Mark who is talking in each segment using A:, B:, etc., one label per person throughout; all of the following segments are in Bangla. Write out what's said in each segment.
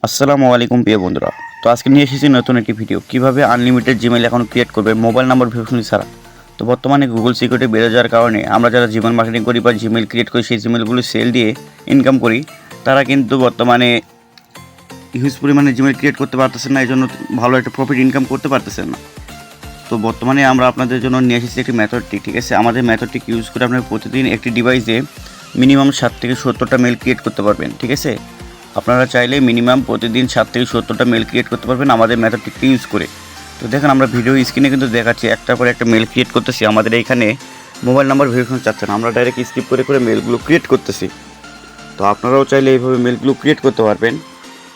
A: আসসালামু আলাইকুম প্রিয় বন্ধুরা। তো আজকে নিয়ে এসেছি নতুন একটি ভিডিও, কিভাবে আনলিমিটেড জিমেইল অ্যাকাউন্ট ক্রিয়েট করবে মোবাইল নাম্বার ভেরিফিকেশন ছাড়া। তো বর্তমানে গুগল সিকিউরিটি বেড়ে যাওয়ার কারণে আমরা যারা জিমেইল মার্কেটিং করি বা জিমেইল ক্রিয়েট করি, সেই জিমেইলগুলো সেল দিয়ে ইনকাম করি, তারা কিন্তু বর্তমানে হিউজ পরিমাণে জিমেইল ক্রিয়েট করতে পারতেছেন না, এই জন্য ভালো একটা প্রফিট ইনকাম করতে পারতেছেন না। তো বর্তমানে আমরা আপনাদের জন্য নিয়ে এসেছি একটি মেথডটি, ঠিক আছে। আমাদের মেথডটিকে ইউজ করে আপনারা প্রতিদিন একটি ডিভাইসে মিনিমাম 7 থেকে 70টা মেল ক্রিয়েট করতে পারবেন, ঠিক আছে। আপনারা চাইলে মিনিমাম প্রতিদিন 7 থেকে 70টা মেল ক্রিয়েট করতে পারবেন আমাদের মেথডটিকে ইউজ করে। তো দেখেন, আমরা ভিডিও স্ক্রিনে কিন্তু দেখাচ্ছি, একটা করে একটা মেল ক্রিয়েট করতেছি। আমাদের এইখানে মোবাইল নাম্বার ভেরিফিকেশন চাচ্ছে না, আমরা ডাইরেক্ট স্কিপ করে করে মেলগুলো ক্রিয়েট করতেছি। তো আপনারাও চাইলে এইভাবে মেলগুলো ক্রিয়েট করতে পারবেন।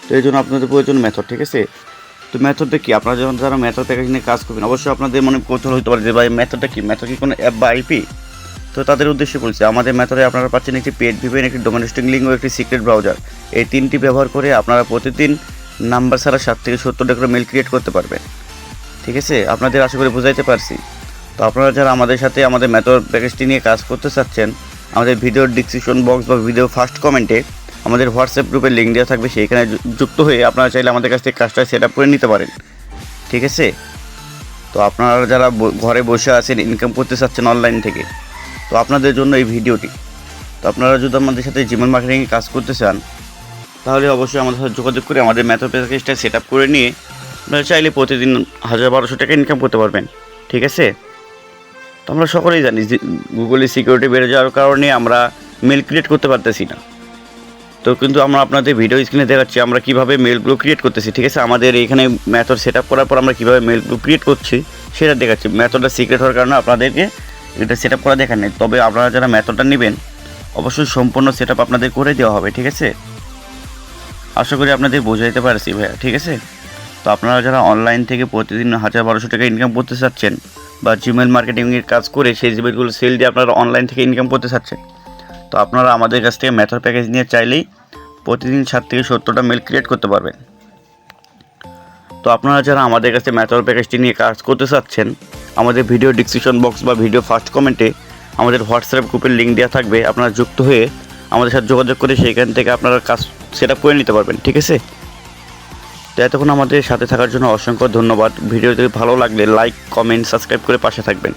A: তো এই জন্য আপনাদের প্রয়োজন মেথড, ঠিক আছে। তো মেথডটা কি, আপনারা যখন যারা মেথড প্যাকেজ নিয়ে কাজ করবেন, অবশ্যই আপনাদের মনে কৌতূহল হতে পারে যে ভাই মেথডটা কি, মেথড কি কোনো অ্যাপ বা আইপি। তো তাদের উদ্দেশ্যে বলছি, আমাদের মেথডে আপনারা পাচ্ছেন একটি পেড ভিপিএন, একটি ডোমেস্টিক লিঙ্ক ও একটি সিক্রেট ব্রাউজার। এই তিনটি ব্যবহার করে আপনারা প্রতিদিন নাম্বার ছাড়া 7 থেকে 70টা করে মেল ক্রিয়েট করতে পারবেন, ঠিক আছে। আপনাদের আশা করি বুঝাইতে পারছি। তো আপনারা যারা আমাদের সাথে আমাদের মেথড প্যাকেজটি নিয়ে কাজ করতে চাচ্ছেন, আমাদের ভিডিওর ডিসক্রিপশন বক্স বা ভিডিও ফার্স্ট কমেন্টে আমাদের হোয়াটসঅ্যাপ গ্রুপের লিঙ্ক দেওয়া থাকবে, সেইখানে যুক্ত হয়ে আপনারা চাইলে আমাদের কাছ থেকে কাজটা সেট আপ করে নিতে পারেন, ঠিক আছে। তো আপনারা যারা ঘরে বসে আছেন, ইনকাম করতে চাচ্ছেন অনলাইন থেকে, তো আপনাদের জন্য এই ভিডিওটি। তো আপনারা যদি আমাদের সাথে জিমেইল মার্কেটিংয়ে কাজ করতে চান, তাহলে অবশ্যই আমাদের সাথে যোগাযোগ করে আমাদের মেথড প্যাকেজটা সেট আপ করে নিয়ে আপনারা চাইলে প্রতিদিন 1000-1200 টাকা ইনকাম করতে পারবেন, ঠিক আছে। তো আমরা সকলেই জানি যে গুগলের সিকিউরিটি বেড়ে যাওয়ার কারণে আমরা মেল ক্রিয়েট করতে পারতেছি না। তো কিন্তু আমরা আপনাদের ভিডিও স্ক্রিনে দেখাচ্ছি আমরা কীভাবে মেলগুলো ক্রিয়েট করতেছি, ঠিক আছে। আমাদের এখানে মেথড সেট আপ করার পর আমরা কীভাবে মেলগুলো ক্রিয়েট করছি সেটা দেখাচ্ছি। মেথডটা সিক্রেট হওয়ার কারণে আপনাদেরকে এটা সেট আপ করা দেখার নেই, তবে আপনারা যারা মেথডটা নেবেন অবশ্যই সম্পূর্ণ সেট আপ আপনাদের করে দেওয়া হবে, ঠিক আছে। আশা করি আপনাদের বোঝাইতে পারছি ভাইয়া, ঠিক আছে। তো আপনারা যারা অনলাইন থেকে প্রতিদিন 1000-1200 টাকা ইনকাম করতে চাচ্ছেন বা জিমেইল মার্কেটিংয়ের কাজ করে সেই জিমেইলগুলো সেল দিয়ে আপনারা অনলাইন থেকে ইনকাম করতে চাচ্ছেন, তো আপনারা আমাদের কাছ থেকে মেথড প্যাকেজ নিয়ে চাইলেই প্রতিদিন 7 থেকে 70টা মেল ক্রিয়েট করতে পারবেন। তো আপনারা যারা আমাদের কাছে মেথড প্যাকেজটি নিয়ে কাজ করতে চাচ্ছেন, আমাদের ভিডিও ডিসক্রিপশন বক্স বা ভিডিও ফার্স্ট কমেন্টে আমাদের হোয়াটসঅ্যাপ গ্রুপের লিঙ্ক দেওয়া থাকবে, আপনারা যুক্ত হয়ে আমাদের সাথে যোগাযোগ করে সেইখান থেকে আপনারা কাজ সেট আপ করে নিতে পারবেন, ঠিক আছে। তো এতক্ষণ আমাদের সাথে থাকার জন্য অসংখ্য ধন্যবাদ। ভিডিওটি ভালো লাগলে লাইক, কমেন্ট, সাবস্ক্রাইব করে পাশে থাকবেন।